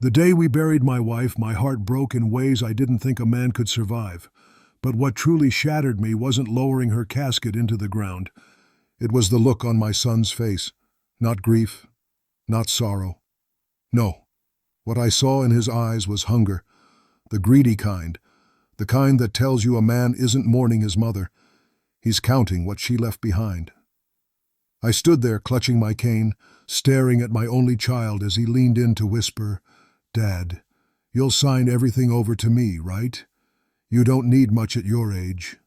The day we buried my wife, my heart broke in ways I didn't think a man could survive. But what truly shattered me wasn't lowering her casket into the ground. It was the look on my son's face. Not grief, not sorrow. No. What I saw in his eyes was hunger, the greedy kind, the kind that tells you a man isn't mourning his mother. He's counting what she left behind. I stood there clutching my cane, staring at my only child as he leaned in to whisper, "Dad, you'll sign everything over to me, right? You don't need much at your age."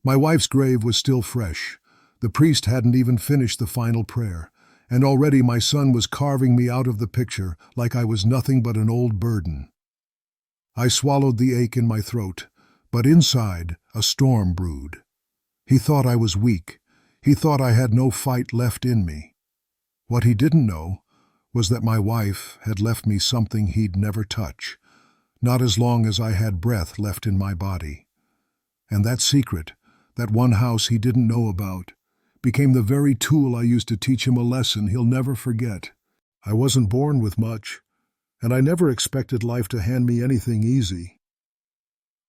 My wife's grave was still fresh. The priest hadn't even finished the final prayer, and already my son was carving me out of the picture like I was nothing but an old burden. I swallowed the ache in my throat, but inside a storm brewed. He thought I was weak. He thought I had no fight left in me. What he didn't know was that my wife had left me something he'd never touch, not as long as I had breath left in my body. And that secret, that one house he didn't know about, became the very tool I used to teach him a lesson he'll never forget. I wasn't born with much, and I never expected life to hand me anything easy.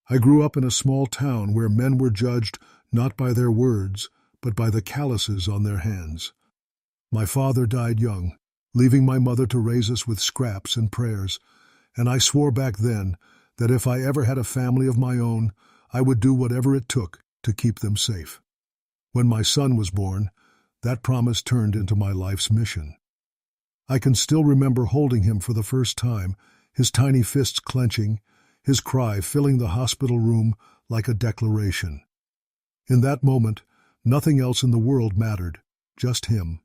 I grew up in a small town where men were judged not by their words, but by the calluses on their hands. My father died young, leaving my mother to raise us with scraps and prayers, and I swore back then that if I ever had a family of my own, I would do whatever it took to keep them safe. When my son was born, that promise turned into my life's mission. I can still remember holding him for the first time, his tiny fists clenching, his cry filling the hospital room like a declaration. In that moment, nothing else in the world mattered, just him.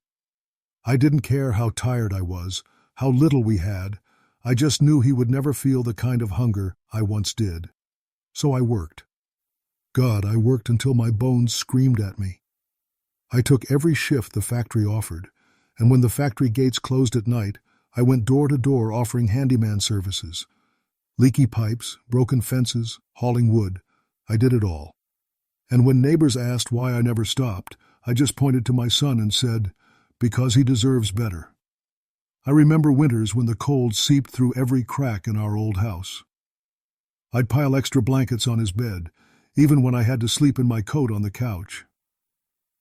I didn't care how tired I was, how little we had. I just knew he would never feel the kind of hunger I once did. So I worked. God, I worked until my bones screamed at me. I took every shift the factory offered, and when the factory gates closed at night, I went door to door offering handyman services. Leaky pipes, broken fences, hauling wood. I did it all. And when neighbors asked why I never stopped, I just pointed to my son and said, "Because he deserves better." I remember winters when the cold seeped through every crack in our old house. I'd pile extra blankets on his bed, even when I had to sleep in my coat on the couch.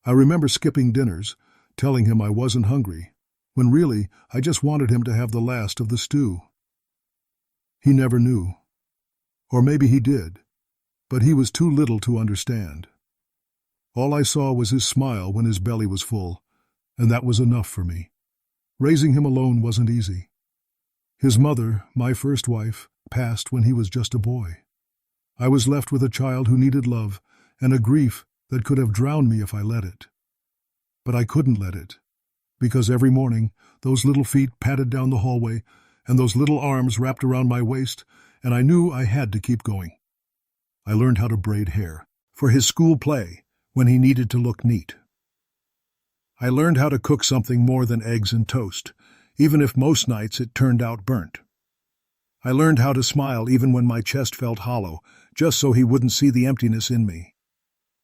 I remember skipping dinners, telling him I wasn't hungry, when really I just wanted him to have the last of the stew. He never knew. Or maybe he did, but he was too little to understand. All I saw was his smile when his belly was full, and that was enough for me. Raising him alone wasn't easy. His mother, my first wife, passed when he was just a boy. I was left with a child who needed love and a grief that could have drowned me if I let it. But I couldn't let it, because every morning those little feet padded down the hallway and those little arms wrapped around my waist, and I knew I had to keep going. I learned how to braid hair for his school play when he needed to look neat. I learned how to cook something more than eggs and toast, even if most nights it turned out burnt. I learned how to smile even when my chest felt hollow, just so he wouldn't see the emptiness in me.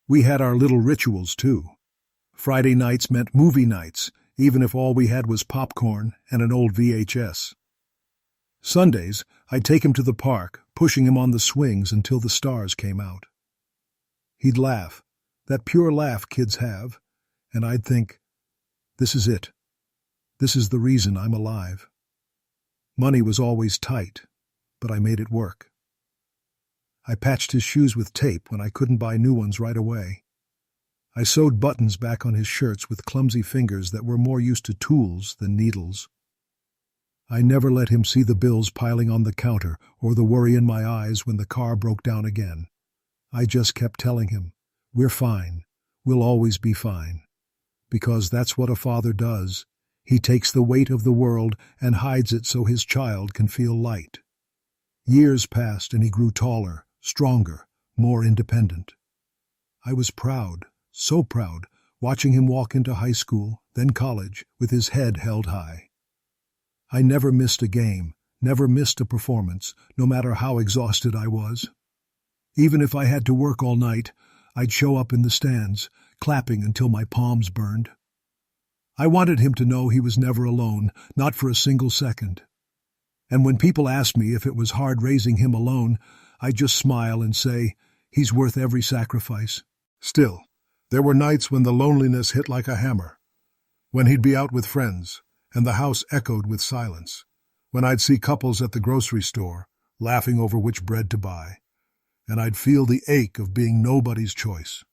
We had our little rituals, too. Friday nights meant movie nights, even if all we had was popcorn and an old VHS. Sundays, I'd take him to the park, pushing him on the swings until the stars came out. He'd laugh, that pure laugh kids have, and I'd think, this is it. This is the reason I'm alive. Money was always tight, but I made it work. I patched his shoes with tape when I couldn't buy new ones right away. I sewed buttons back on his shirts with clumsy fingers that were more used to tools than needles. I never let him see the bills piling on the counter or the worry in my eyes when the car broke down again. I just kept telling him, we're fine, we'll always be fine. Because that's what a father does. He takes the weight of the world and hides it so his child can feel light. Years passed and he grew taller, stronger, more independent. I was proud, so proud, watching him walk into high school, then college, with his head held high. I never missed a game, never missed a performance, no matter how exhausted I was. Even if I had to work all night, I'd show up in the stands, clapping until my palms burned. I wanted him to know he was never alone, not for a single second. And when people ask me if it was hard raising him alone, I just smile and say, he's worth every sacrifice. Still, there were nights when the loneliness hit like a hammer. When he'd be out with friends, and the house echoed with silence. When I'd see couples at the grocery store, laughing over which bread to buy. And I'd feel the ache of being nobody's choice.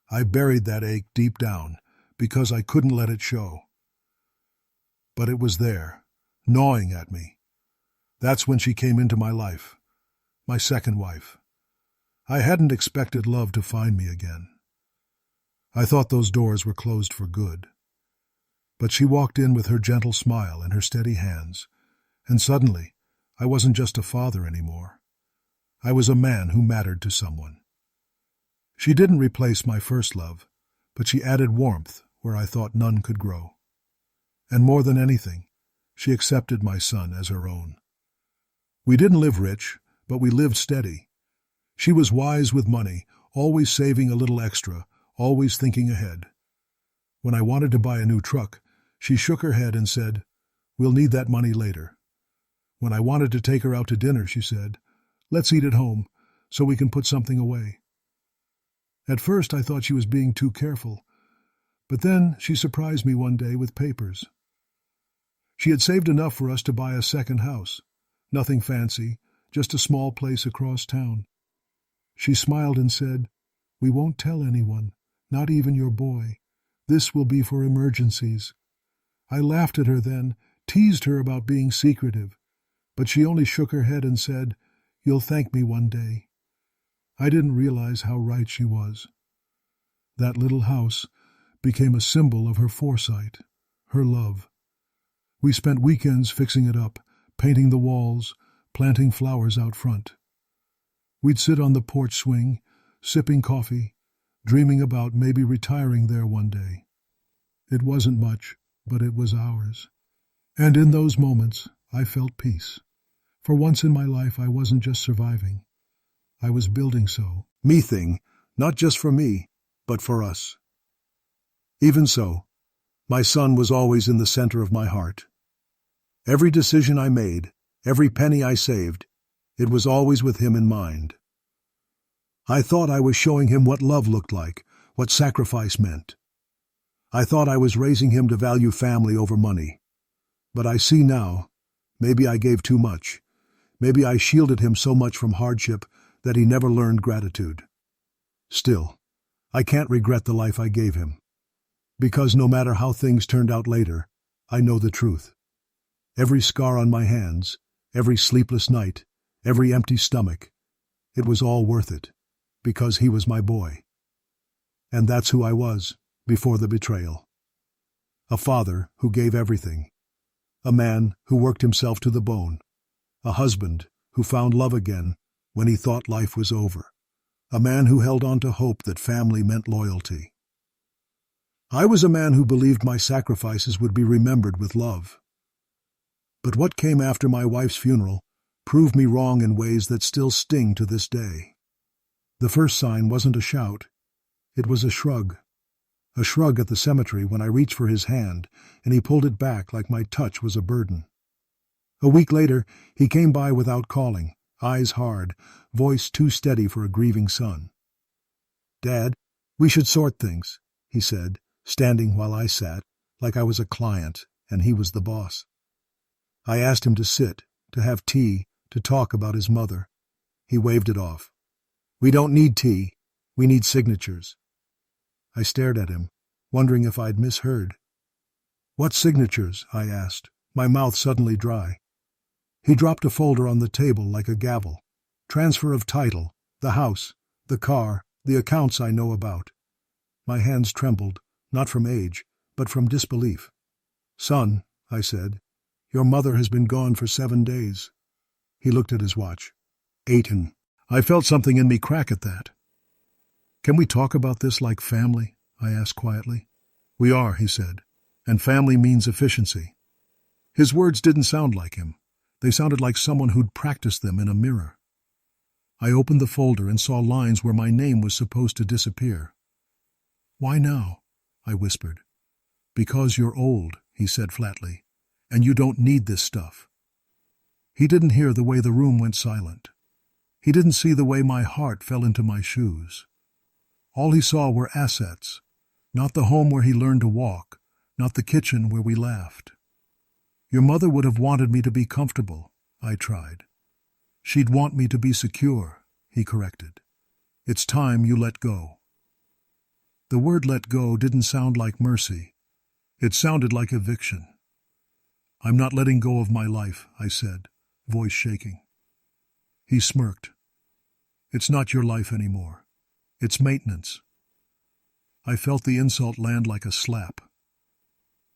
I buried that ache deep down, because I couldn't let it show. But it was there, gnawing at me. That's when she came into my life, my second wife. I hadn't expected love to find me again. I thought those doors were closed for good. But she walked in with her gentle smile and her steady hands, and suddenly, I wasn't just a father anymore. I was a man who mattered to someone. She didn't replace my first love, but she added warmth where I thought none could grow. And more than anything, she accepted my son as her own. We didn't live rich, but we lived steady. She was wise with money, always saving a little extra, always thinking ahead. When I wanted to buy a new truck, she shook her head and said, "We'll need that money later." When I wanted to take her out to dinner, she said, "Let's eat at home, so we can put something away." At first I thought she was being too careful, but then she surprised me one day with papers. She had saved enough for us to buy a second house. Nothing fancy, just a small place across town. She smiled and said, "We won't tell anyone, not even your boy. This will be for emergencies." I laughed at her then, teased her about being secretive, but she only shook her head and said, "You'll thank me one day." I didn't realize how right she was. That little house became a symbol of her foresight, her love. We spent weekends fixing it up, painting the walls, planting flowers out front. We'd sit on the porch swing, sipping coffee, dreaming about maybe retiring there one day. It wasn't much, but it was ours. And in those moments, I felt peace. For once in my life, I wasn't just surviving. I was building so. Me thing, not just for me, but for us. Even so, my son was always in the center of my heart. Every decision I made, every penny I saved, it was always with him in mind. I thought I was showing him what love looked like, what sacrifice meant. I thought I was raising him to value family over money. But I see now, maybe I gave too much. Maybe I shielded him so much from hardship that he never learned gratitude. Still, I can't regret the life I gave him. Because no matter how things turned out later, I know the truth. Every scar on my hands, every sleepless night, every empty stomach, it was all worth it, because he was my boy. And that's who I was, before the betrayal. A father who gave everything. A man who worked himself to the bone. A husband who found love again when he thought life was over. A man who held on to hope that family meant loyalty. I was a man who believed my sacrifices would be remembered with love. But what came after my wife's funeral proved me wrong in ways that still sting to this day. The first sign wasn't a shout. It was a shrug. A shrug at the cemetery when I reached for his hand, and he pulled it back like my touch was a burden. A week later, he came by without calling, eyes hard, voice too steady for a grieving son. "Dad, we should sort things," he said, standing while I sat, like I was a client and he was the boss. I asked him to sit, to have tea, to talk about his mother. He waved it off. "We don't need tea. We need signatures." I stared at him, wondering if I'd misheard. "What signatures?" I asked, my mouth suddenly dry. He dropped a folder on the table like a gavel. Transfer of title, the house, the car, the accounts I know about. My hands trembled, not from age, but from disbelief. "Son," I said, "your mother has been gone for 7 days." He looked at his watch. 8. I felt something in me crack at that. "Can we talk about this like family?" I asked quietly. "We are," he said, "and family means efficiency." His words didn't sound like him. They sounded like someone who'd practiced them in a mirror. I opened the folder and saw lines where my name was supposed to disappear. "Why now?" I whispered. "Because you're old," he said flatly, "and you don't need this stuff." He didn't hear the way the room went silent. He didn't see the way my heart fell into my shoes. All he saw were assets, not the home where he learned to walk, not the kitchen where we laughed. Your mother would have wanted me to be comfortable, I tried. She'd want me to be secure, he corrected. It's time you let go. The word let go didn't sound like mercy. It sounded like eviction. I'm not letting go of my life, I said, voice shaking. He smirked. It's not your life anymore. It's maintenance. I felt the insult land like a slap.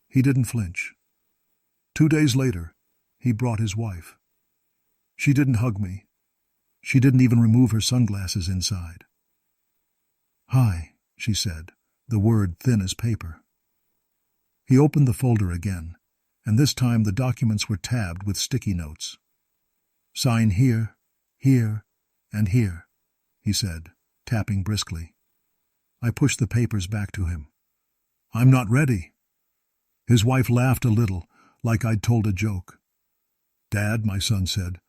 He didn't flinch. 2 days later, he brought his wife. She didn't hug me. She didn't even remove her sunglasses inside. Hi, she said, the word thin as paper. He opened the folder again, and this time the documents were tabbed with sticky notes. Sign here, here, and here, he said, tapping briskly. I pushed the papers back to him. I'm not ready. His wife laughed a little, like I'd told a joke. Dad, my son said,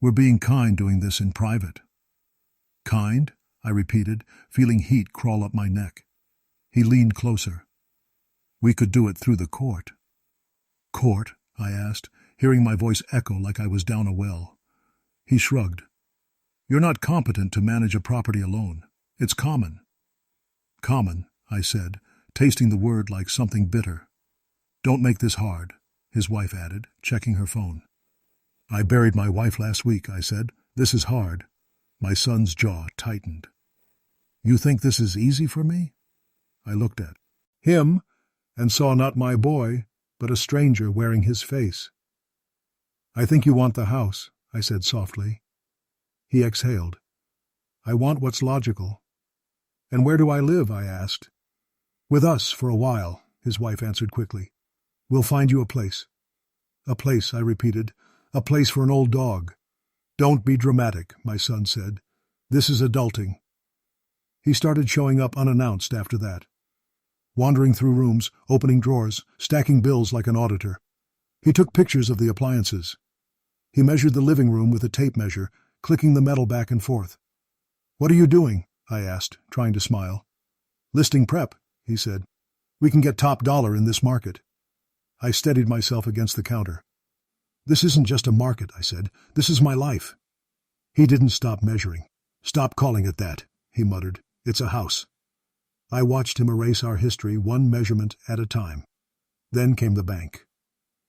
we're being kind doing this in private. Kind? I repeated, feeling heat crawl up my neck. He leaned closer. We could do it through the court. Court? I asked, hearing my voice echo like I was down a well. He shrugged. You're not competent to manage a property alone. It's common. Common, I said, tasting the word like something bitter. Don't make this hard, his wife added, checking her phone. I buried my wife last week, I said. This is hard. My son's jaw tightened. You think this is easy for me? I looked at him and saw not my boy, but a stranger wearing his face. I think you want the house, I said softly. He exhaled. I want what's logical. And where do I live? I asked. With us for a while, his wife answered quickly. We'll find you a place. A place, I repeated. A place for an old dog. Don't be dramatic, my son said. This is adulting. He started showing up unannounced after that. Wandering through rooms, opening drawers, stacking bills like an auditor. He took pictures of the appliances. He measured the living room with a tape measure, clicking the metal back and forth. What are you doing? I asked, trying to smile. Listing prep, he said. We can get top dollar in this market. I steadied myself against the counter. This isn't just a market, I said. This is my life. He didn't stop measuring. Stop calling it that, he muttered. It's a house. I watched him erase our history one measurement at a time. Then came the bank.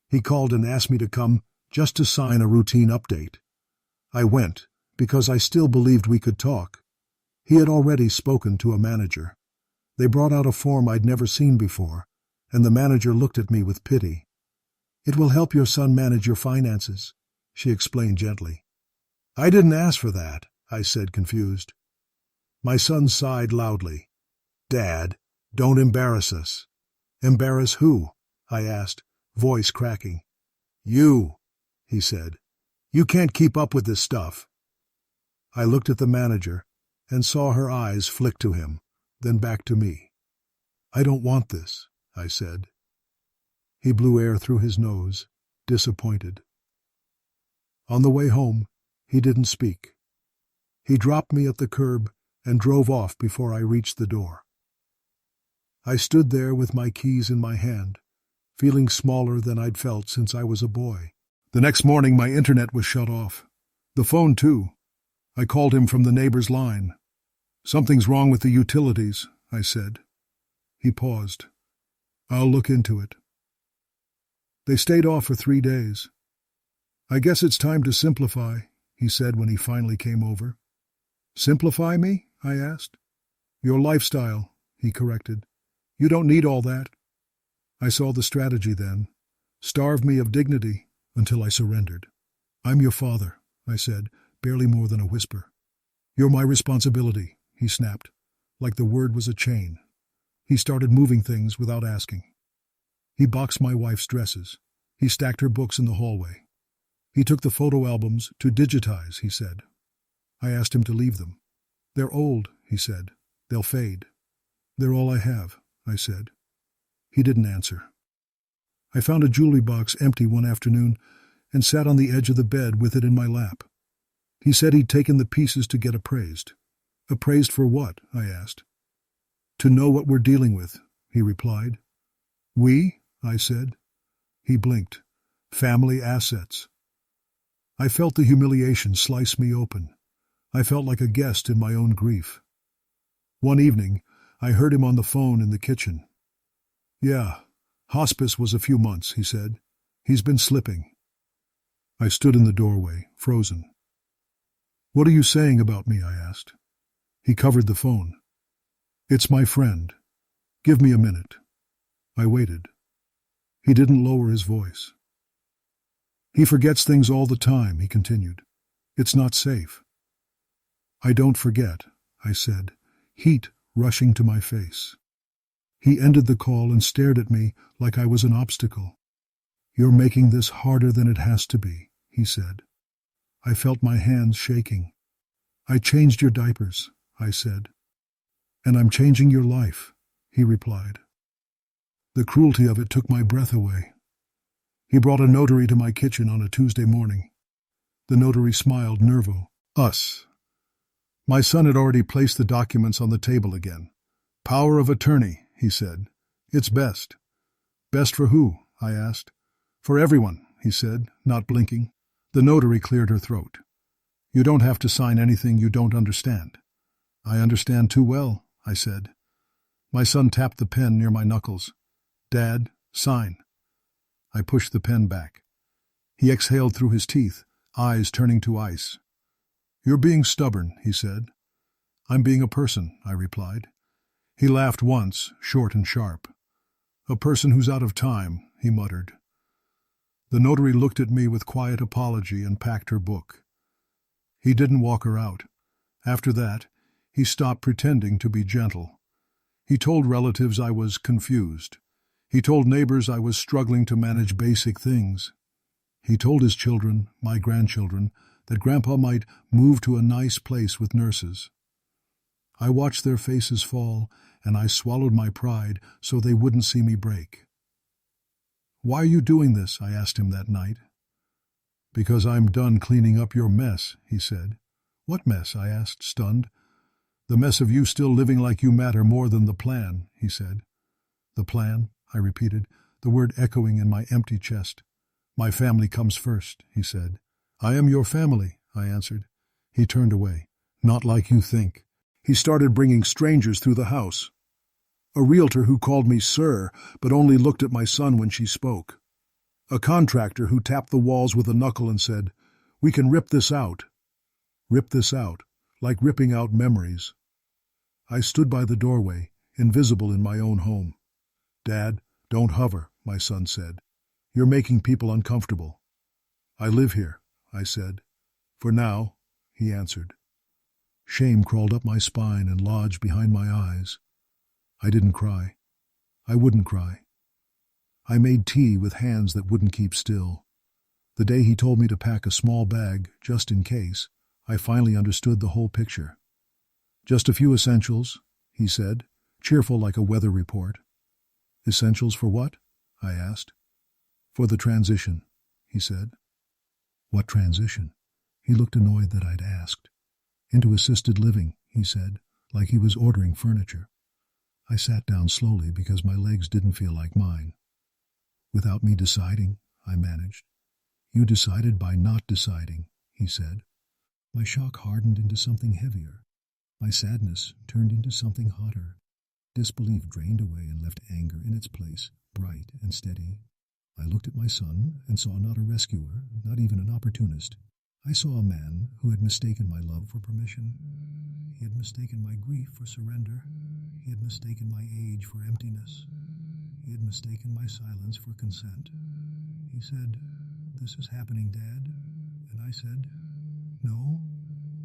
He called and asked me to come just to sign a routine update. I went because I still believed we could talk. He had already spoken to a manager. They brought out a form I'd never seen before, and the manager looked at me with pity. It will help your son manage your finances, she explained gently. I didn't ask for that, I said, confused. My son sighed loudly. Dad, don't embarrass us. Embarrass who? I asked, voice cracking. You, he said. You can't keep up with this stuff. I looked at the manager and saw her eyes flick to him, then back to me. I don't want this, I said. He blew air through his nose, disappointed. On the way home, he didn't speak. He dropped me at the curb and drove off before I reached the door. I stood there with my keys in my hand, feeling smaller than I'd felt since I was a boy. The next morning my internet was shut off. The phone too. I called him from the neighbor's line. Something's wrong with the utilities, I said. He paused. I'll look into it. They stayed off for 3 days. I guess it's time to simplify, he said when he finally came over. Simplify me? I asked. Your lifestyle, he corrected. You don't need all that. I saw the strategy then. Starve me of dignity until I surrendered. I'm your father, I said, barely more than a whisper. You're my responsibility, he snapped, like the word was a chain. He started moving things without asking. He boxed my wife's dresses. He stacked her books in the hallway. He took the photo albums to digitize, he said. I asked him to leave them. They're old, he said. They'll fade. They're all I have, I said. He didn't answer. I found a jewelry box empty one afternoon and sat on the edge of the bed with it in my lap. He said he'd taken the pieces to get appraised. Appraised for what? I asked. To know what we're dealing with, he replied. We? I said. He blinked. Family assets. I felt the humiliation slice me open. I felt like a guest in my own grief. One evening, I heard him on the phone in the kitchen. Yeah, hospice was a few months, he said. He's been slipping. I stood in the doorway, frozen. What are you saying about me? I asked. He covered the phone. It's my friend. Give me a minute. I waited. He didn't lower his voice. He forgets things all the time, he continued. It's not safe. I don't forget, I said, heat rushing to my face. He ended the call and stared at me like I was an obstacle. You're making this harder than it has to be, he said. I felt my hands shaking. I changed your diapers, I said. And I'm changing your life, he replied. The cruelty of it took my breath away. He brought a notary to my kitchen on a Tuesday morning. The notary smiled nervo. Us. My son had already placed the documents on the table again. Power of attorney, he said. It's best. Best for who? I asked. For everyone, he said, not blinking. The notary cleared her throat. You don't have to sign anything you don't understand. I understand too well, I said. My son tapped the pen near my knuckles. Dad, sign. I pushed the pen back. He exhaled through his teeth, eyes turning to ice. You're being stubborn, he said. I'm being a person, I replied. He laughed once, short and sharp. A person who's out of time, he muttered. The notary looked at me with quiet apology and packed her book. He didn't walk her out. After that, he stopped pretending to be gentle. He told relatives I was confused. He told neighbors I was struggling to manage basic things. He told his children, my grandchildren, that Grandpa might move to a nice place with nurses. I watched their faces fall, and I swallowed my pride so they wouldn't see me break. Why are you doing this? I asked him that night. Because I'm done cleaning up your mess, he said. What mess? I asked, stunned. The mess of you still living like you matter more than the plan, he said. The plan, I repeated, the word echoing in my empty chest. My family comes first, he said. I am your family, I answered. He turned away. Not like you think. He started bringing strangers through the house. A realtor who called me sir, but only looked at my son when she spoke. A contractor who tapped the walls with a knuckle and said, "We can rip this out." Rip this out, like ripping out memories. I stood by the doorway, invisible in my own home. Dad, don't hover, my son said. You're making people uncomfortable. I live here, I said. For now, he answered. Shame crawled up my spine and lodged behind my eyes. I didn't cry. I wouldn't cry. I made tea with hands that wouldn't keep still. The day he told me to pack a small bag, just in case, I finally understood the whole picture. Just a few essentials, he said, cheerful like a weather report. Essentials for what? I asked. For the transition, he said. What transition? He looked annoyed that I'd asked. Into assisted living, he said, like he was ordering furniture. I sat down slowly because my legs didn't feel like mine. Without me deciding, I managed. You decided by not deciding, he said. My shock hardened into something heavier. My sadness turned into something hotter. Disbelief drained away and left anger in its place, bright and steady. I looked at my son and saw not a rescuer, not even an opportunist. I saw a man who had mistaken my love for permission. He had mistaken my grief for surrender. He had mistaken my age for emptiness. He had mistaken my silence for consent. He said, "This is happening, Dad." And I said, "No."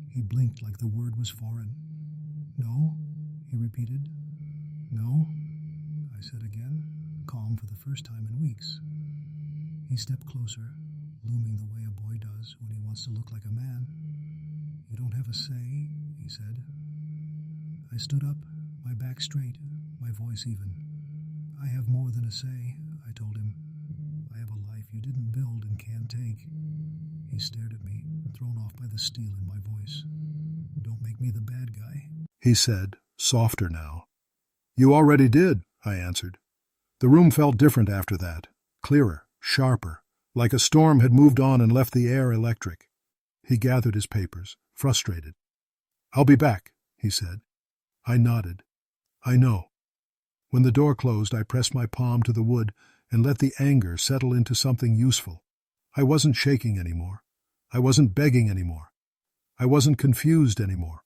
He blinked like the word was foreign. "No," he repeated. "No," I said again, calm for the first time in weeks. He stepped closer, looming the way a boy does when he wants to look like a man. "You don't have a say," he said. I stood up, my back straight, my voice even. "I have more than a say," I told him. "I have a life life you didn't build and can't take. He stared at me, thrown off by the steel in my voice. Don't make me the bad guy, he said, softer now. You already did, I answered. The room felt different after that, clearer, sharper, like a storm had moved on and left the air electric. He gathered his papers, frustrated. I'll be back, he said. I nodded. I know. When the door closed, I pressed my palm to the wood and let the anger settle into something useful. I wasn't shaking anymore. I wasn't begging anymore. I wasn't confused anymore.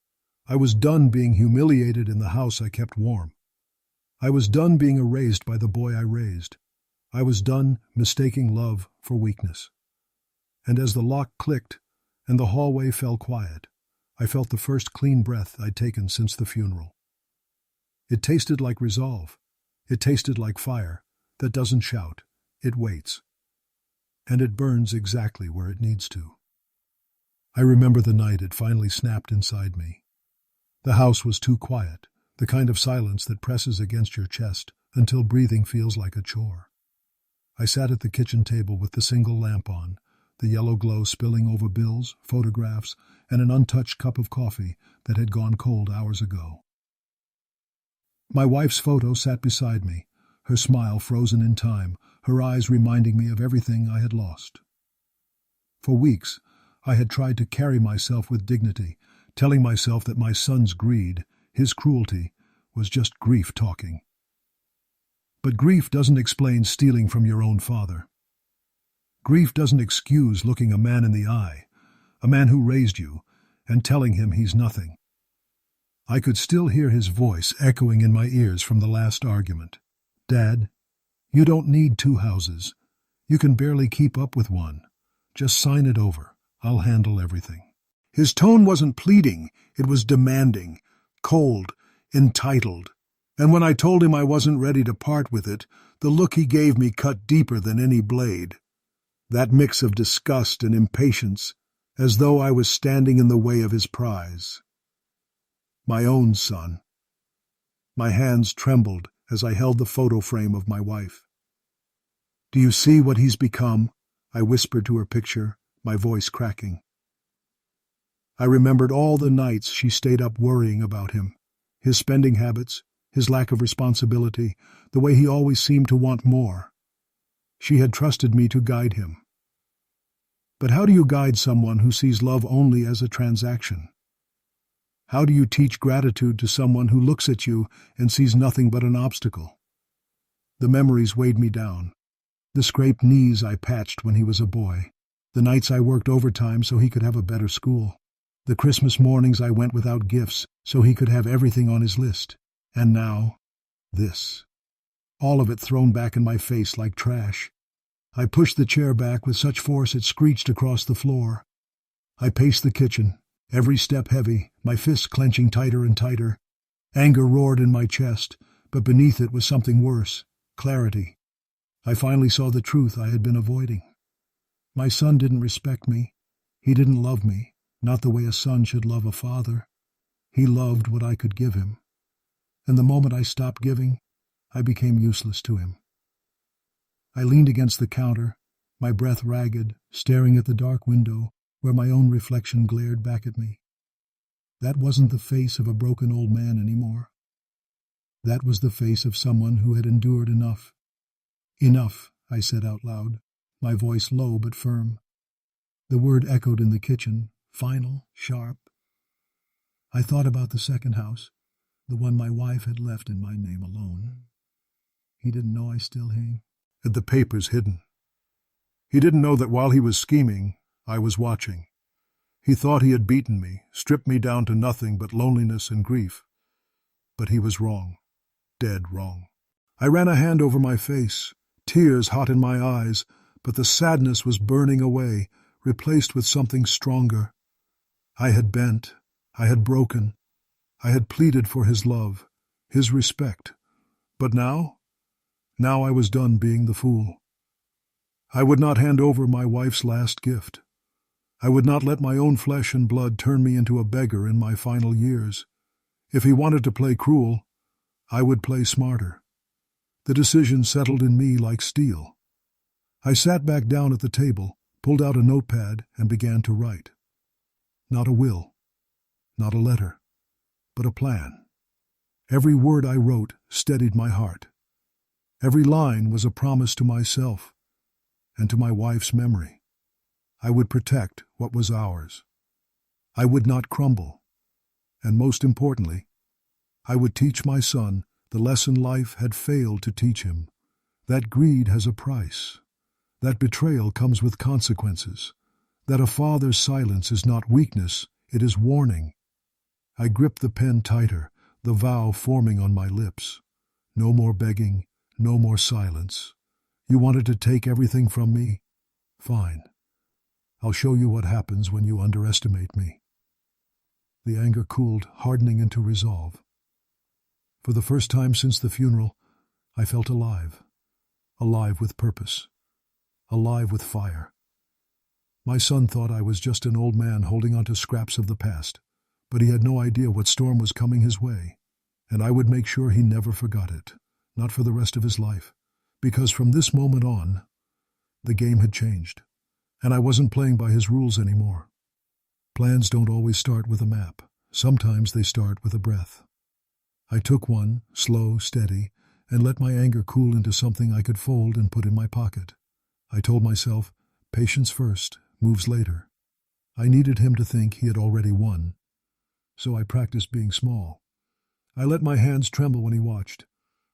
I was done being humiliated in the house I kept warm. I was done being erased by the boy I raised. I was done mistaking love for weakness. And as the lock clicked and the hallway fell quiet, I felt the first clean breath I'd taken since the funeral. It tasted like resolve. It tasted like fire that doesn't shout. It waits. And it burns exactly where it needs to. I remember the night it finally snapped inside me. The house was too quiet, the kind of silence that presses against your chest until breathing feels like a chore. I sat at the kitchen table with the single lamp on, the yellow glow spilling over bills, photographs, and an untouched cup of coffee that had gone cold hours ago. My wife's photo sat beside me, her smile frozen in time, her eyes reminding me of everything I had lost. For weeks, I had tried to carry myself with dignity, telling myself that my son's greed, his cruelty, was just grief talking. But grief doesn't explain stealing from your own father. Grief doesn't excuse looking a man in the eye, a man who raised you, and telling him he's nothing. I could still hear his voice echoing in my ears from the last argument. Dad, you don't need 2 houses. You can barely keep up with one. Just sign it over. I'll handle everything. His tone wasn't pleading, it was demanding, cold, entitled. And when I told him I wasn't ready to part with it, the look he gave me cut deeper than any blade. That mix of disgust and impatience, as though I was standing in the way of his prize. My own son. My hands trembled as I held the photo frame of my wife. Do you see what he's become? I whispered to her picture, my voice cracking. I remembered all the nights she stayed up worrying about him, his spending habits, his lack of responsibility, the way he always seemed to want more. She had trusted me to guide him. But how do you guide someone who sees love only as a transaction? How do you teach gratitude to someone who looks at you and sees nothing but an obstacle? The memories weighed me down. The scraped knees I patched when he was a boy. The nights I worked overtime so he could have a better school. The Christmas mornings I went without gifts so he could have everything on his list. And now, this. All of it thrown back in my face like trash. I pushed the chair back with such force it screeched across the floor. I paced the kitchen, every step heavy, my fists clenching tighter and tighter. Anger roared in my chest, but beneath it was something worse, clarity. I finally saw the truth I had been avoiding. My son didn't respect me. He didn't love me, not the way a son should love a father. He loved what I could give him. And the moment I stopped giving, I became useless to him. I leaned against the counter, my breath ragged, staring at the dark window where my own reflection glared back at me. That wasn't the face of a broken old man anymore. That was the face of someone who had endured enough. Enough, I said out loud, my voice low but firm. The word echoed in the kitchen, final, sharp. I thought about the second house, the one my wife had left in my name alone. He didn't know I still had the papers hidden. He didn't know that while he was scheming, I was watching. He thought he had beaten me, stripped me down to nothing but loneliness and grief. But he was wrong, dead wrong. I ran a hand over my face, tears hot in my eyes, but the sadness was burning away, replaced with something stronger. I had bent, I had broken, I had pleaded for his love, his respect. But now I was done being the fool. I would not hand over my wife's last gift. I would not let my own flesh and blood turn me into a beggar in my final years. If he wanted to play cruel, I would play smarter. The decision settled in me like steel. I sat back down at the table, pulled out a notepad, and began to write. Not a will, not a letter, but a plan. Every word I wrote steadied my heart. Every line was a promise to myself and to my wife's memory. I would protect what was ours. I would not crumble. And most importantly, I would teach my son the lesson life had failed to teach him, that greed has a price, that betrayal comes with consequences, that a father's silence is not weakness, it is warning. I gripped the pen tighter, the vow forming on my lips. No more begging, no more silence. You wanted to take everything from me? Fine. I'll show you what happens when you underestimate me. The anger cooled, hardening into resolve. For the first time since the funeral, I felt alive. Alive with purpose. Alive with fire. My son thought I was just an old man holding on to scraps of the past, but he had no idea what storm was coming his way, and I would make sure he never forgot it, not for the rest of his life, because from this moment on, the game had changed, and I wasn't playing by his rules anymore. Plans don't always start with a map. Sometimes they start with a breath. I took one, slow, steady, and let my anger cool into something I could fold and put in my pocket. I told myself, patience first, moves later. I needed him to think he had already won, so I practiced being small. I let my hands tremble when he watched.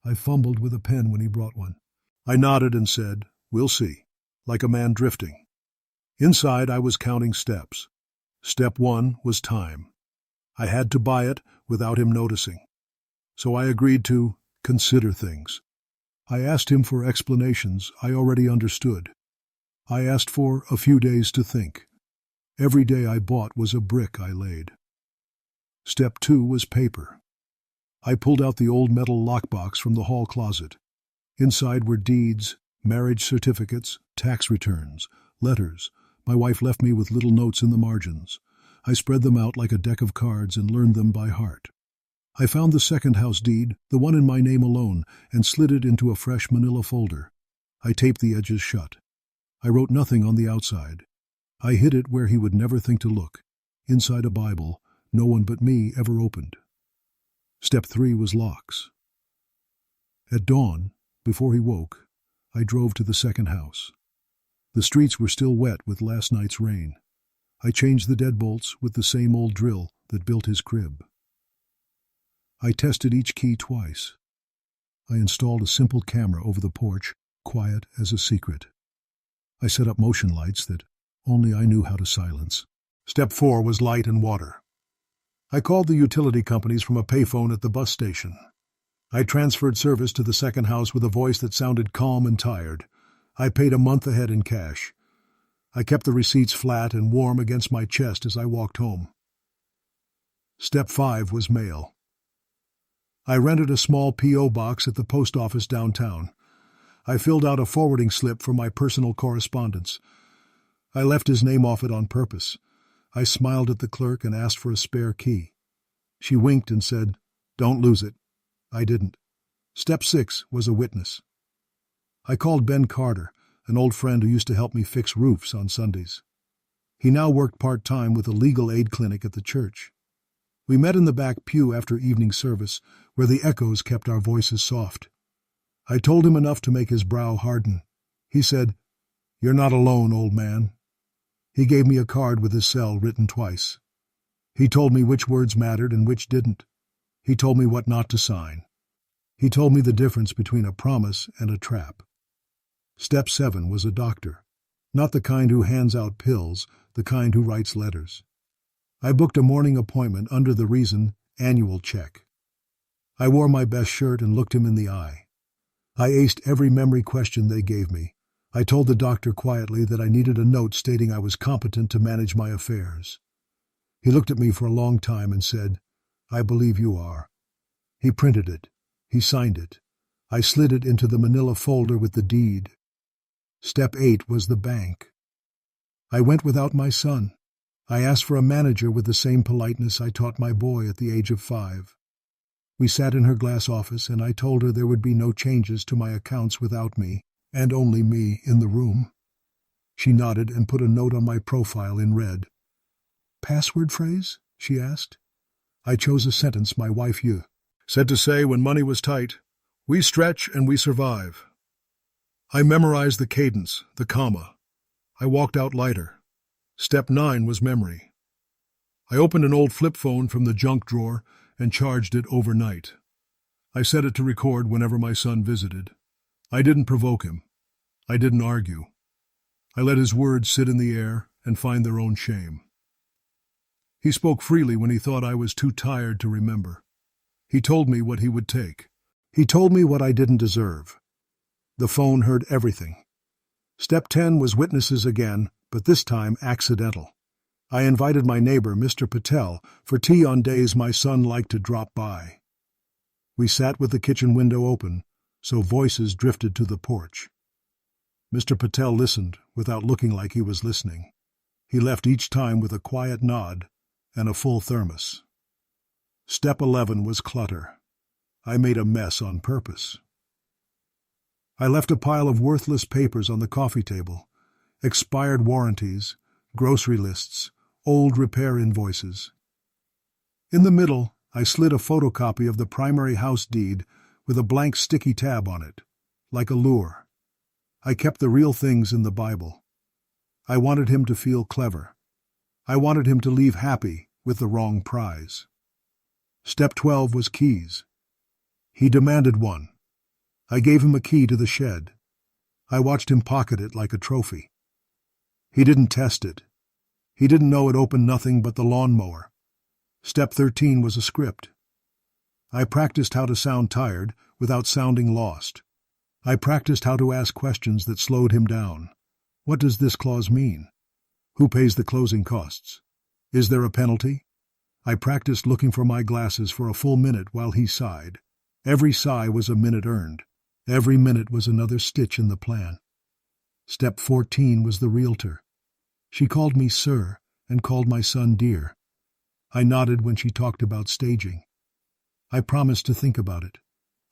I fumbled with a pen when he brought one. I nodded and said, "We'll see," like a man drifting. Inside, I was counting steps. Step 1 was time. I had to buy it without him noticing. So I agreed to consider things. I asked him for explanations I already understood. I asked for a few days to think. Every day I bought was a brick I laid. Step 2 was paper. I pulled out the old metal lockbox from the hall closet. Inside were deeds, marriage certificates, tax returns, letters. My wife left me with little notes in the margins. I spread them out like a deck of cards and learned them by heart. I found the second house deed, the one in my name alone, and slid it into a fresh manila folder. I taped the edges shut. I wrote nothing on the outside. I hid it where he would never think to look, inside a Bible no one but me ever opened. Step 3 was locks. At dawn, before he woke, I drove to the second house. The streets were still wet with last night's rain. I changed the deadbolts with the same old drill that built his crib. I tested each key twice. I installed a simple camera over the porch, quiet as a secret. I set up motion lights that only I knew how to silence. Step 4 was light and water. I called the utility companies from a payphone at the bus station. I transferred service to the second house with a voice that sounded calm and tired. I paid a month ahead in cash. I kept the receipts flat and warm against my chest as I walked home. Step 5 was mail. I rented a small P.O. box at the post office downtown. I filled out a forwarding slip for my personal correspondence. I left his name off it on purpose. I smiled at the clerk and asked for a spare key. She winked and said, "Don't lose it." I didn't. Step 6 was a witness. I called Ben Carter, an old friend who used to help me fix roofs on Sundays. He now worked part-time with a legal aid clinic at the church. We met in the back pew after evening service, where the echoes kept our voices soft. I told him enough to make his brow harden. He said, "You're not alone, old man." He gave me a card with his cell written twice. He told me which words mattered and which didn't. He told me what not to sign. He told me the difference between a promise and a trap. Step 7 was a doctor. Not the kind who hands out pills, the kind who writes letters. I booked a morning appointment under the reason annual check. I wore my best shirt and looked him in the eye. I aced every memory question they gave me. I told the doctor quietly that I needed a note stating I was competent to manage my affairs. He looked at me for a long time and said, "I believe you are." He printed it. He signed it. I slid it into the manila folder with the deed. Step 8 was the bank. I went without my son. I asked for a manager with the same politeness I taught my boy at the age of 5. We sat in her glass office, and I told her there would be no changes to my accounts without me. and only me in the room. She nodded and put a note on my profile in red. Password phrase? She asked. I chose a sentence my wife said to say when money was tight, "We stretch and we survive." I memorized the cadence, the comma. I walked out lighter. Step 9 was memory. I opened an old flip phone from the junk drawer and charged it overnight. I set it to record whenever my son visited. I didn't provoke him. I didn't argue. I let his words sit in the air and find their own shame. He spoke freely when he thought I was too tired to remember. He told me what he would take. He told me what I didn't deserve. The phone heard everything. Step 10 was witnesses again, but this time accidental. I invited my neighbor, Mr. Patel, for tea on days my son liked to drop by. We sat with the kitchen window open, so voices drifted to the porch. Mr. Patel listened without looking like he was listening. He left each time with a quiet nod and a full thermos. Step 11 was clutter. I made a mess on purpose. I left a pile of worthless papers on the coffee table, expired warranties, grocery lists, old repair invoices. In the middle, I slid a photocopy of the primary house deed with a blank sticky tab on it, like a lure. I kept the real things in the Bible. I wanted him to feel clever. I wanted him to leave happy with the wrong prize. Step 12 was keys. He demanded one. I gave him a key to the shed. I watched him pocket it like a trophy. He didn't test it. He didn't know it opened nothing but the lawnmower. Step 13 was a script. I practiced how to sound tired without sounding lost. I practiced how to ask questions that slowed him down. What does this clause mean? Who pays the closing costs? Is there a penalty? I practiced looking for my glasses for a full minute while he sighed. Every sigh was a minute earned. Every minute was another stitch in the plan. Step 14 was the realtor. She called me sir and called my son dear. I nodded when she talked about staging. I promised to think about it.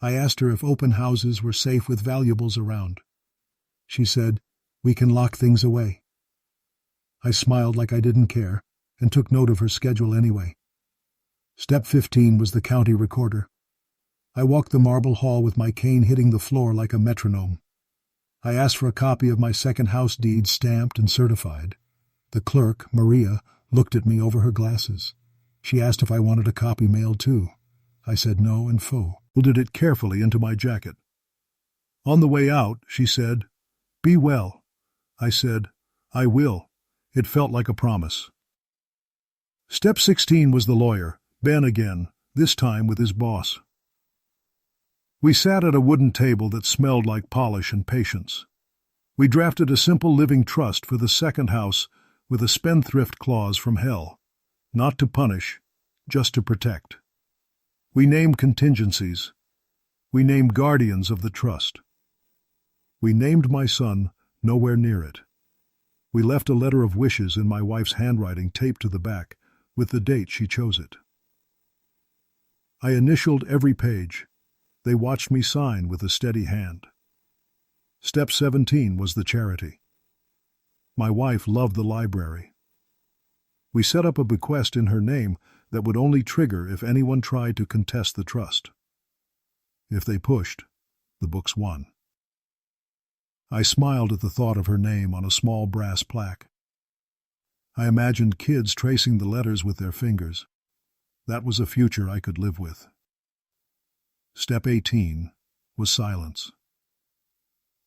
I asked her if open houses were safe with valuables around. She said, "We can lock things away." I smiled like I didn't care and took note of her schedule anyway. Step 15 was the county recorder. I walked the marble hall with my cane hitting the floor like a metronome. I asked for a copy of my second house deed stamped and certified. The clerk, Maria, looked at me over her glasses. She asked if I wanted a copy mailed too. I said no and folded it carefully into my jacket. On the way out, she said, "Be well." I said, "I will." It felt like a promise. Step 16 was the lawyer, Ben again, this time with his boss. We sat at a wooden table that smelled like polish and patience. We drafted a simple living trust for the second house with a spendthrift clause from hell, not to punish, just to protect. We named contingencies. We named guardians of the trust. We named my son nowhere near it. We left a letter of wishes in my wife's handwriting taped to the back with the date she chose it. I initialed every page. They watched me sign with a steady hand. Step 17 was the charity. My wife loved the library. We set up a bequest in her name that would only trigger if anyone tried to contest the trust. If they pushed, the books won. I smiled at the thought of her name on a small brass plaque. I imagined kids tracing the letters with their fingers. That was a future I could live with. Step 18 was silence.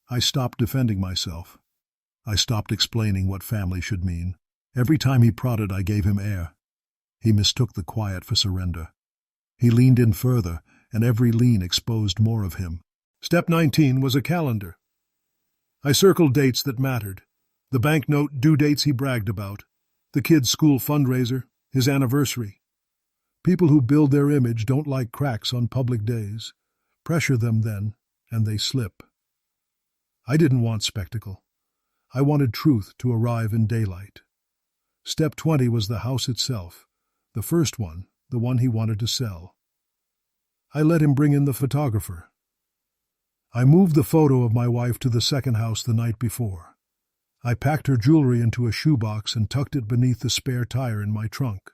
I stopped defending myself. I stopped explaining what family should mean. Every time he prodded, I gave him air. He mistook the quiet for surrender. He leaned in further, and every lean exposed more of him. Step 19 was a calendar. I circled dates that mattered. The banknote due dates he bragged about. The kid's school fundraiser, his anniversary. People who build their image don't like cracks on public days. Pressure them then, and they slip. I didn't want spectacle. I wanted truth to arrive in daylight. Step 20 was the house itself, the first one, the one he wanted to sell. I let him bring in the photographer. I moved the photo of my wife to the second house the night before. I packed her jewelry into a shoebox and tucked it beneath the spare tire in my trunk.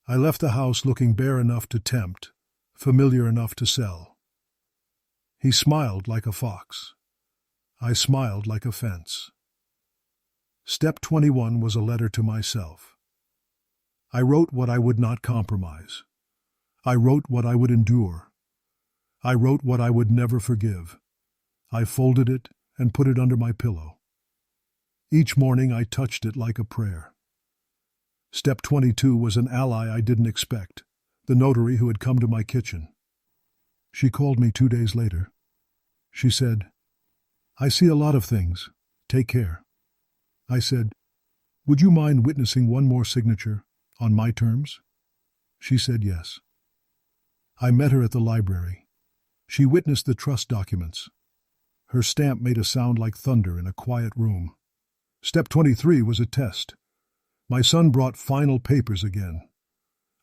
I left the house looking bare enough to tempt, familiar enough to sell. He smiled like a fox. I smiled like a fence. Step 21 was a letter to myself. I wrote what I would not compromise. I wrote what I would endure. I wrote what I would never forgive. I folded it and put it under my pillow. Each morning I touched it like a prayer. Step 22 was an ally I didn't expect, the notary who had come to my kitchen. She called me 2 days later. She said, "I see a lot of things. Take care." I said, "Would you mind witnessing one more signature, on my terms?" She said yes. I met her at the library. She witnessed the trust documents. Her stamp made a sound like thunder in a quiet room. Step 23 was a test. My son brought final papers again.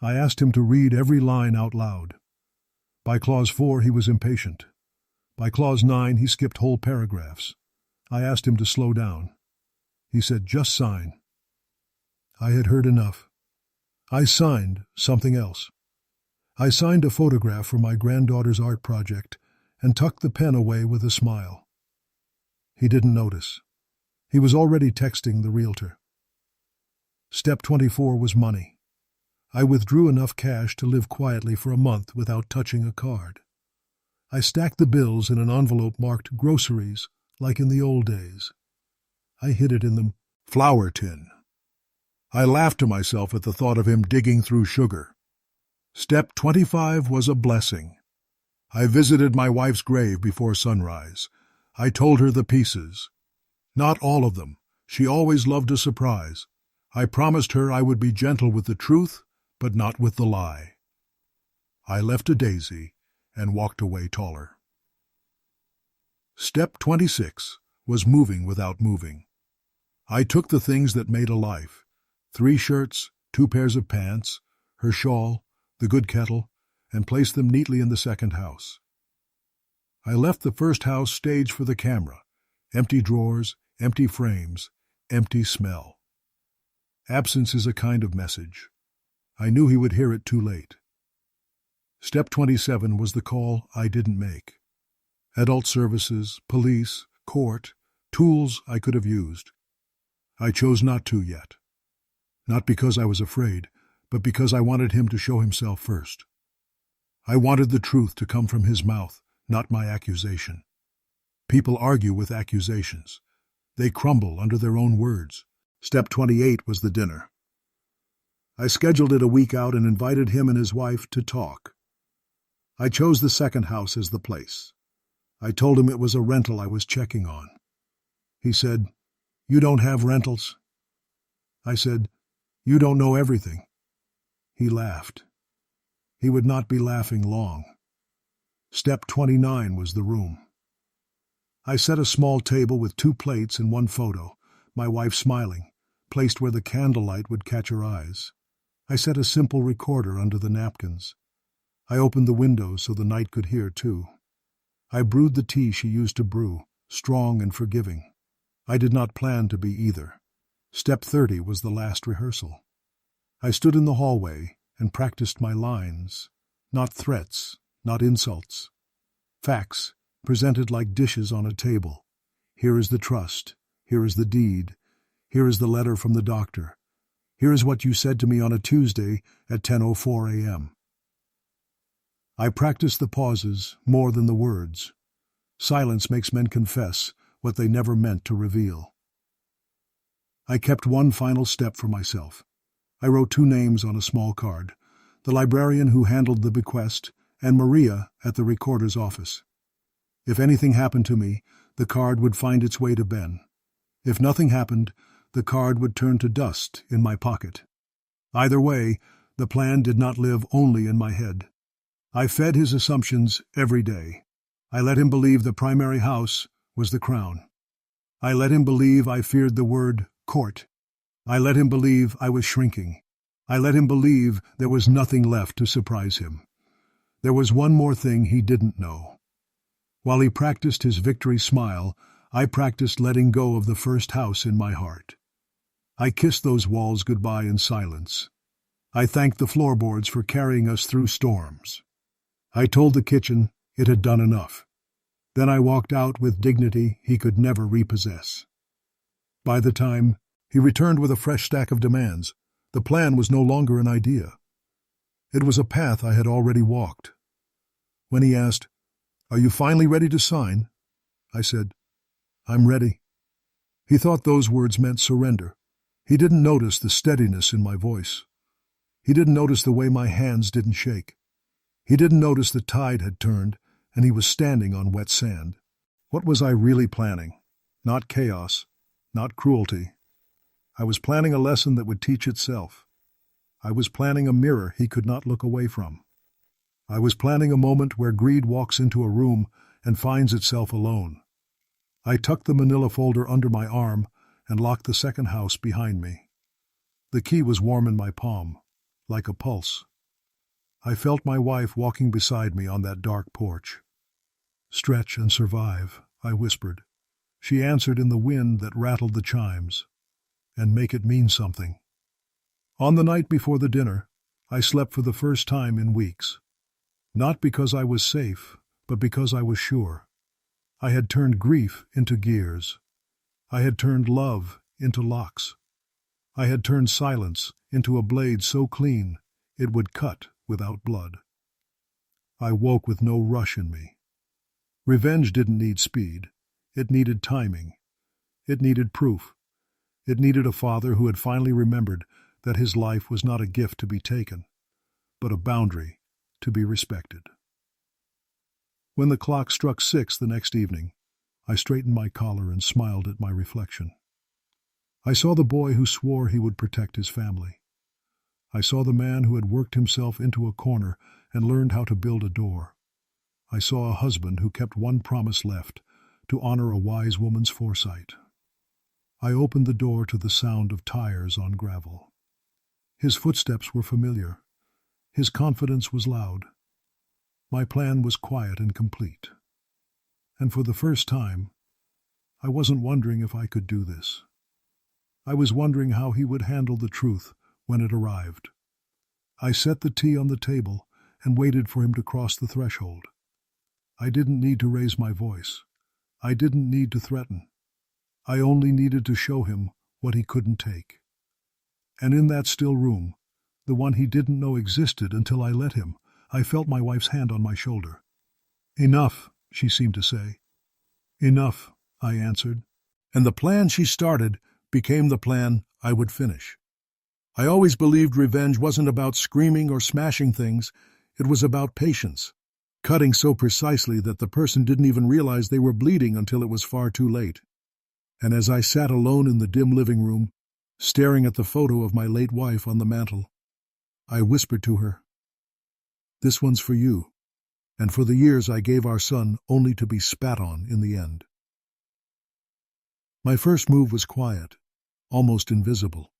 I asked him to read every line out loud. By clause 4 he was impatient. By clause 9 he skipped whole paragraphs. I asked him to slow down. He said, "Just sign." I had heard enough. I signed something else. I signed a photograph for my granddaughter's art project and tucked the pen away with a smile. He didn't notice. He was already texting the realtor. Step 24 was money. I withdrew enough cash to live quietly for a month without touching a card. I stacked the bills in an envelope marked groceries, like in the old days. I hid it in the flour tin. I laughed to myself at the thought of him digging through sugar. Step 25 was a blessing. I visited my wife's grave before sunrise. I told her the pieces. Not all of them. She always loved a surprise. I promised her I would be gentle with the truth, but not with the lie. I left a daisy and walked away taller. Step 26 was moving without moving. I took the things that made a life: 3 shirts, 2 pairs of pants, her shawl, the good kettle, and placed them neatly in the second house. I left the first house staged for the camera: empty drawers, empty frames, empty smell. Absence is a kind of message. I knew he would hear it too late. Step 27 was the call I didn't make. Adult services, police, court, tools I could have used. I chose not to yet. Not because I was afraid, but because I wanted him to show himself first. I wanted the truth to come from his mouth, not my accusation. People argue with accusations. They crumble under their own words. Step 28 was the dinner. I scheduled it a week out and invited him and his wife to talk. I chose the second house as the place. I told him it was a rental I was checking on. He said, "You don't have rentals?" I said, "You don't know everything." He laughed. He would not be laughing long. Step 29 was the room. I set a small table with 2 plates and 1 photo, my wife smiling, placed where the candlelight would catch her eyes. I set a simple recorder under the napkins. I opened the window so the night could hear, too. I brewed the tea she used to brew, strong and forgiving. I did not plan to be either. Step 30 was the last rehearsal. I stood in the hallway and practiced my lines. Not threats, not insults. Facts, presented like dishes on a table. Here is the trust. Here is the deed. Here is the letter from the doctor. Here is what you said to me on a Tuesday at 10:04 a.m. I practiced the pauses more than the words. Silence makes men confess what they never meant to reveal. I kept one final step for myself. I wrote 2 names on a small card: the librarian who handled the bequest and Maria at the recorder's office. If anything happened to me, the card would find its way to Ben. If nothing happened, the card would turn to dust in my pocket. Either way, the plan did not live only in my head. I fed his assumptions every day. I let him believe the primary house was the crown. I let him believe I feared the word court. I let him believe I was shrinking. I let him believe there was nothing left to surprise him. There was one more thing he didn't know. While he practiced his victory smile, I practiced letting go of the first house in my heart. I kissed those walls goodbye in silence. I thanked the floorboards for carrying us through storms. I told the kitchen it had done enough. Then I walked out with dignity he could never repossess. By the time he returned with a fresh stack of demands, the plan was no longer an idea. It was a path I had already walked. When he asked, "Are you finally ready to sign?" I said, "I'm ready." He thought those words meant surrender. He didn't notice the steadiness in my voice. He didn't notice the way my hands didn't shake. He didn't notice the tide had turned, and he was standing on wet sand. What was I really planning? Not chaos, not cruelty. I was planning a lesson that would teach itself. I was planning a mirror he could not look away from. I was planning a moment where greed walks into a room and finds itself alone. I tucked the manila folder under my arm and locked the second house behind me. The key was warm in my palm, like a pulse. I felt my wife walking beside me on that dark porch. "Stretch and survive," I whispered. She answered in the wind that rattled the chimes. "And make it mean something." On the night before the dinner, I slept for the first time in weeks. Not because I was safe, but because I was sure. I had turned grief into gears. I had turned love into locks. I had turned silence into a blade so clean it would cut without blood. I woke with no rush in me. Revenge didn't need speed. It needed timing. It needed proof. It needed a father who had finally remembered that his life was not a gift to be taken, but a boundary to be respected. When the clock struck 6 the next evening, I straightened my collar and smiled at my reflection. I saw the boy who swore he would protect his family. I saw the man who had worked himself into a corner and learned how to build a door. I saw a husband who kept one promise left, to honor a wise woman's foresight. I opened the door to the sound of tires on gravel. His footsteps were familiar. His confidence was loud. My plan was quiet and complete. And for the first time, I wasn't wondering if I could do this. I was wondering how he would handle the truth when it arrived. I set the tea on the table and waited for him to cross the threshold. I didn't need to raise my voice. I didn't need to threaten. I only needed to show him what he couldn't take. And in that still room, the one he didn't know existed until I let him, I felt my wife's hand on my shoulder. "Enough," she seemed to say. "Enough," I answered. And the plan she started became the plan I would finish. I always believed revenge wasn't about screaming or smashing things. It was about patience, cutting so precisely that the person didn't even realize they were bleeding until it was far too late. And as I sat alone in the dim living room, staring at the photo of my late wife on the mantel, I whispered to her, "This one's for you, and for the years I gave our son only to be spat on in the end." My first move was quiet, almost invisible.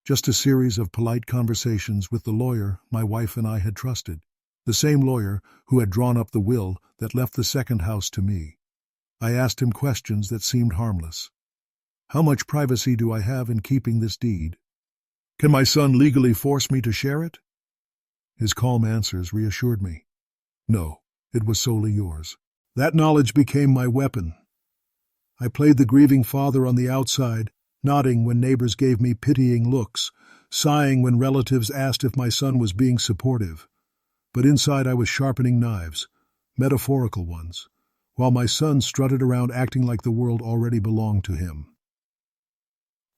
Just a series of polite conversations with the lawyer my wife and I had trusted, the same lawyer who had drawn up the will that left the second house to me. I asked him questions that seemed harmless. How much privacy do I have in keeping this deed? Can my son legally force me to share it? His calm answers reassured me. No, it was solely yours. That knowledge became my weapon. I played the grieving father on the outside, nodding when neighbors gave me pitying looks, sighing when relatives asked if my son was being supportive. But inside I was sharpening knives, metaphorical ones, while my son strutted around acting like the world already belonged to him.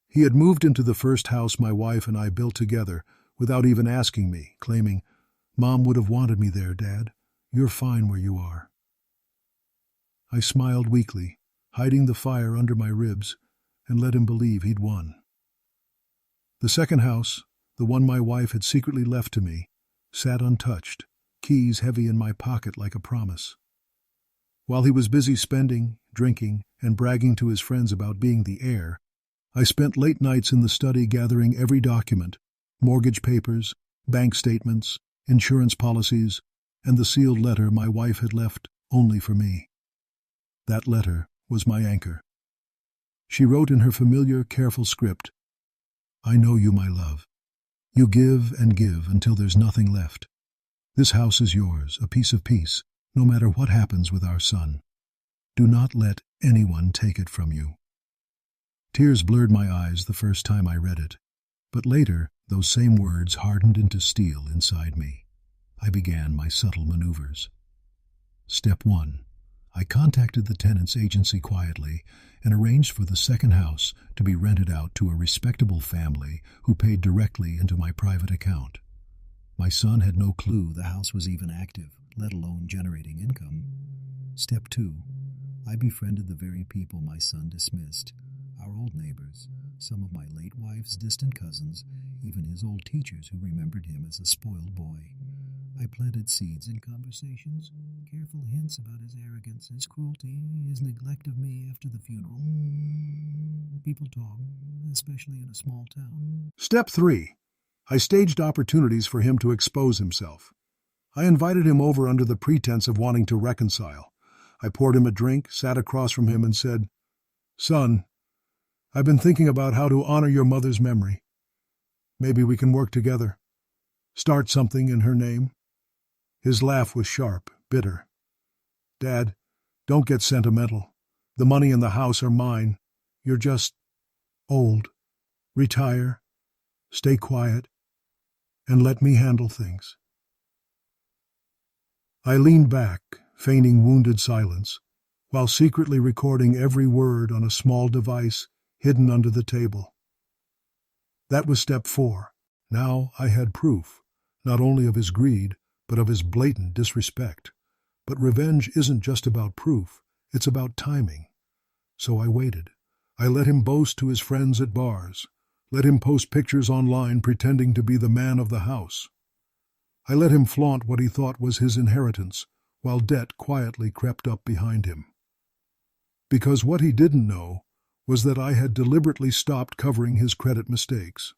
He had moved into the first house my wife and I built together without even asking me, claiming, "Mom would have wanted me there, Dad. You're fine where you are." I smiled weakly, hiding the fire under my ribs, and let him believe he'd won. The second house, the one my wife had secretly left to me, sat untouched, keys heavy in my pocket like a promise. While he was busy spending, drinking, and bragging to his friends about being the heir, I spent late nights in the study gathering every document, mortgage papers, bank statements, insurance policies, and the sealed letter my wife had left only for me. That letter was my anchor. She wrote in her familiar, careful script, "I know you, my love. You give and give until there's nothing left. This house is yours, a piece of peace, no matter what happens with our son. Do not let anyone take it from you." Tears blurred my eyes the first time I read it, but later those same words hardened into steel inside me. I began my subtle maneuvers. Step 1. I contacted the tenants agency quietly and arranged for the second house to be rented out to a respectable family who paid directly into my private account. My son had no clue the house was even active, let alone generating income. Step 2. I befriended the very people my son dismissed, our old neighbors, some of my late wife's distant cousins, even his old teachers who remembered him as a spoiled boy. I planted seeds in conversations, careful hints about his arrogance, his cruelty, his neglect of me after the funeral. People talk, especially in a small town. Step 3. I staged opportunities for him to expose himself. I invited him over under the pretense of wanting to reconcile. I poured him a drink, sat across from him, and said, "Son, I've been thinking about how to honor your mother's memory. Maybe we can work together. Start something in her name." His laugh was sharp, bitter. "Dad, don't get sentimental. The money and the house are mine. You're just old. Retire, stay quiet, and let me handle things." I leaned back, feigning wounded silence, while secretly recording every word on a small device hidden under the table. That was step 4. Now I had proof, not only of his greed, but of his blatant disrespect. But revenge isn't just about proof, it's about timing. So I waited. I let him boast to his friends at bars, let him post pictures online pretending to be the man of the house. I let him flaunt what he thought was his inheritance, while debt quietly crept up behind him. Because what he didn't know was that I had deliberately stopped covering his credit mistakes.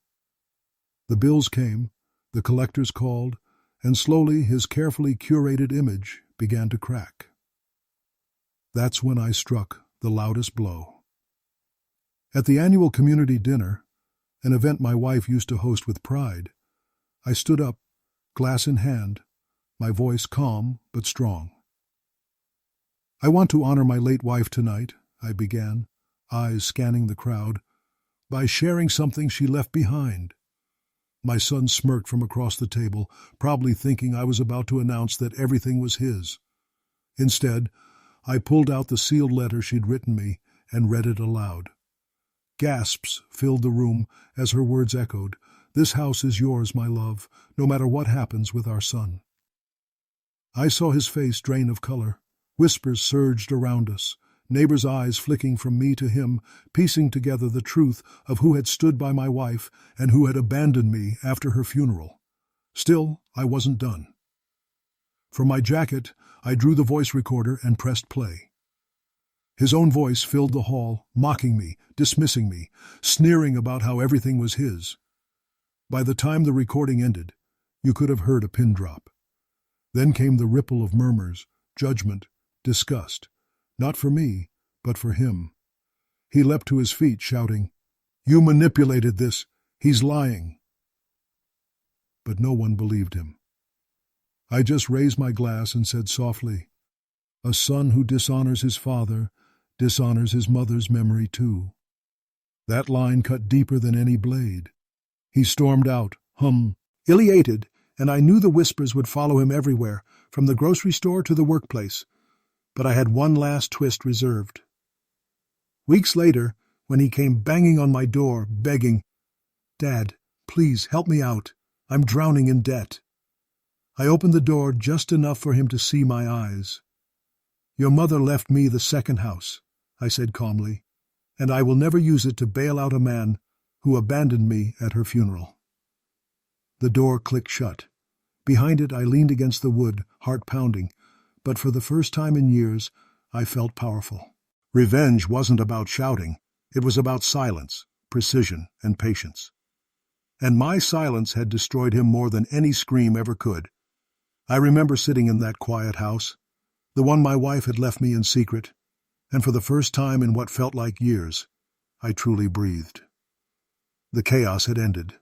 The bills came, the collectors called, and slowly his carefully curated image began to crack. That's when I struck the loudest blow. At the annual community dinner, an event my wife used to host with pride, I stood up, glass in hand, my voice calm but strong. "I want to honor my late wife tonight," I began, eyes scanning the crowd, "by sharing something she left behind." My son smirked from across the table, probably thinking I was about to announce that everything was his. Instead, I pulled out the sealed letter she'd written me and read it aloud. Gasps filled the room as her words echoed, "This house is yours, my love, no matter what happens with our son." I saw his face drain of color. Whispers surged around us, neighbors' eyes flicking from me to him, piecing together the truth of who had stood by my wife and who had abandoned me after her funeral. Still, I wasn't done. From my jacket, I drew the voice recorder and pressed play. His own voice filled the hall, mocking me, dismissing me, sneering about how everything was his. By the time the recording ended, you could have heard a pin drop. Then came the ripple of murmurs, judgment, disgust, not for me, but for him. He leapt to his feet, shouting, "You manipulated this. He's lying." But no one believed him. I just raised my glass and said softly, "A son who dishonors his father dishonors his mother's memory too." That line cut deeper than any blade. He stormed out, elated, and I knew the whispers would follow him everywhere, from the grocery store to the workplace. But I had one last twist reserved. Weeks later, when he came banging on my door, begging, "Dad, please help me out. I'm drowning in debt." I opened the door just enough for him to see my eyes. "Your mother left me the second house," I said calmly, "and I will never use it to bail out a man who abandoned me at her funeral." The door clicked shut. Behind it I leaned against the wood, heart pounding, but for the first time in years I felt powerful. Revenge wasn't about shouting, it was about silence, precision, and patience. And my silence had destroyed him more than any scream ever could. I remember sitting in that quiet house, the one my wife had left me in secret, and for the first time in what felt like years, I truly breathed. The chaos had ended.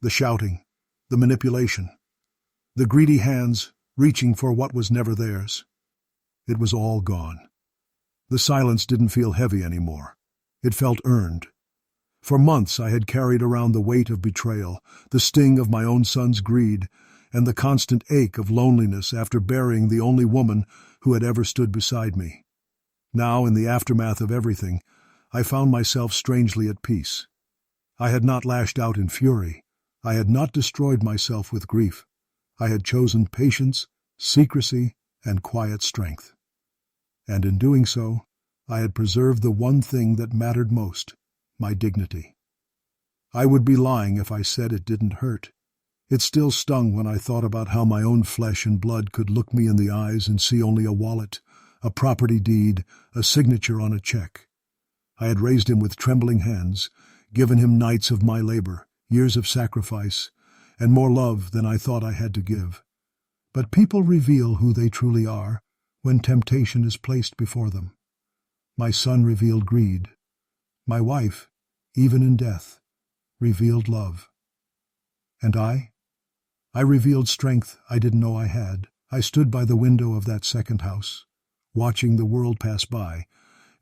The shouting, the manipulation, the greedy hands reaching for what was never theirs. It was all gone. The silence didn't feel heavy anymore. It felt earned. For months I had carried around the weight of betrayal, the sting of my own son's greed, and the constant ache of loneliness after burying the only woman who had ever stood beside me. Now, in the aftermath of everything, I found myself strangely at peace. I had not lashed out in fury. I had not destroyed myself with grief. I had chosen patience, secrecy, and quiet strength. And in doing so, I had preserved the one thing that mattered most, my dignity. I would be lying if I said it didn't hurt. It still stung when I thought about how my own flesh and blood could look me in the eyes and see only a wallet, a property deed, a signature on a check. I had raised him with trembling hands, given him nights of my labor, years of sacrifice, and more love than I thought I had to give. But people reveal who they truly are when temptation is placed before them. My son revealed greed. My wife, even in death, revealed love. And I revealed strength I didn't know I had. I stood by the window of that second house, watching the world pass by,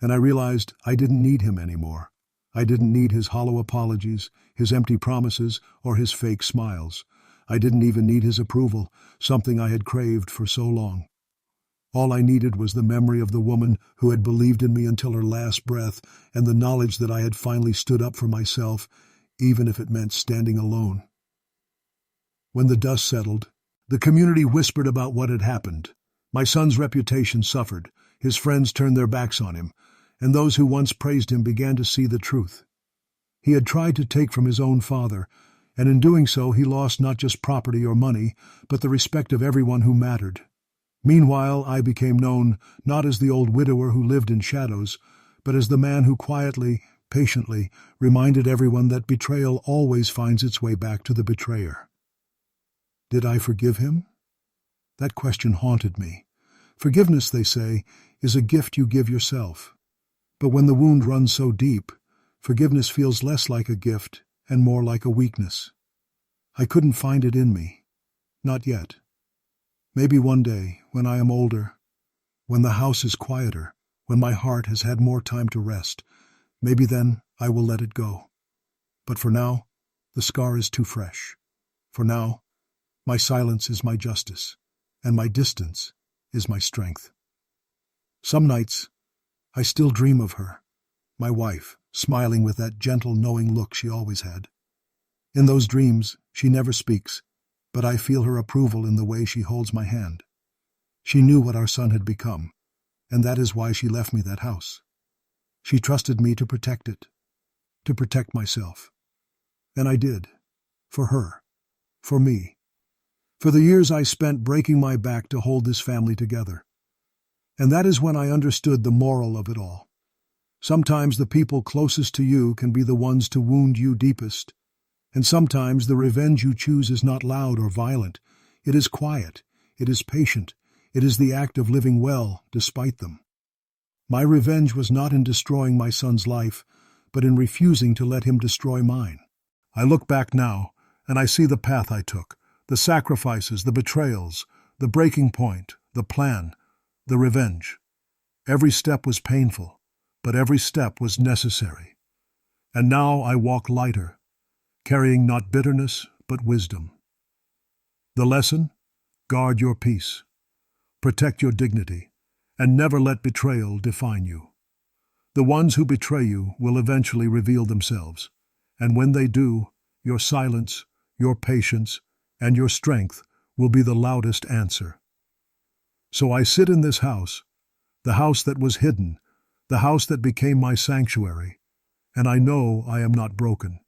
and I realized I didn't need him anymore. I didn't need his hollow apologies, his empty promises, or his fake smiles. I didn't even need his approval, something I had craved for so long. All I needed was the memory of the woman who had believed in me until her last breath, and the knowledge that I had finally stood up for myself, even if it meant standing alone. When the dust settled, the community whispered about what had happened. My son's reputation suffered, his friends turned their backs on him, and those who once praised him began to see the truth. He had tried to take from his own father, and in doing so he lost not just property or money, but the respect of everyone who mattered. Meanwhile, I became known not as the old widower who lived in shadows, but as the man who quietly, patiently, reminded everyone that betrayal always finds its way back to the betrayer. Did I forgive him? That question haunted me. Forgiveness, they say, is a gift you give yourself. But when the wound runs so deep, forgiveness feels less like a gift and more like a weakness. I couldn't find it in me. Not yet. Maybe one day, when I am older, when the house is quieter, when my heart has had more time to rest, maybe then I will let it go. But for now, the scar is too fresh. For now, my silence is my justice, and my distance is my strength. Some nights, I still dream of her, my wife, smiling with that gentle, knowing look she always had. In those dreams, she never speaks, but I feel her approval in the way she holds my hand. She knew what our son had become, and that is why she left me that house. She trusted me to protect it, to protect myself. And I did. For her. For me. For the years I spent breaking my back to hold this family together. And that is when I understood the moral of it all. Sometimes the people closest to you can be the ones to wound you deepest. And sometimes the revenge you choose is not loud or violent. It is quiet. It is patient. It is the act of living well despite them. My revenge was not in destroying my son's life, but in refusing to let him destroy mine. I look back now, and I see the path I took, the sacrifices, the betrayals, the breaking point, the plan, the revenge. Every step was painful, but every step was necessary. And now I walk lighter, carrying not bitterness, but wisdom. The lesson? Guard your peace. Protect your dignity, and never let betrayal define you. The ones who betray you will eventually reveal themselves, and when they do, your silence, your patience, and your strength will be the loudest answer. So I sit in this house, the house that was hidden, the house that became my sanctuary, and I know I am not broken.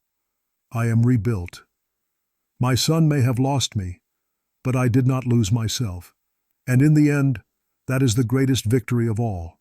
I am rebuilt. My son may have lost me, but I did not lose myself, and in the end, that is the greatest victory of all.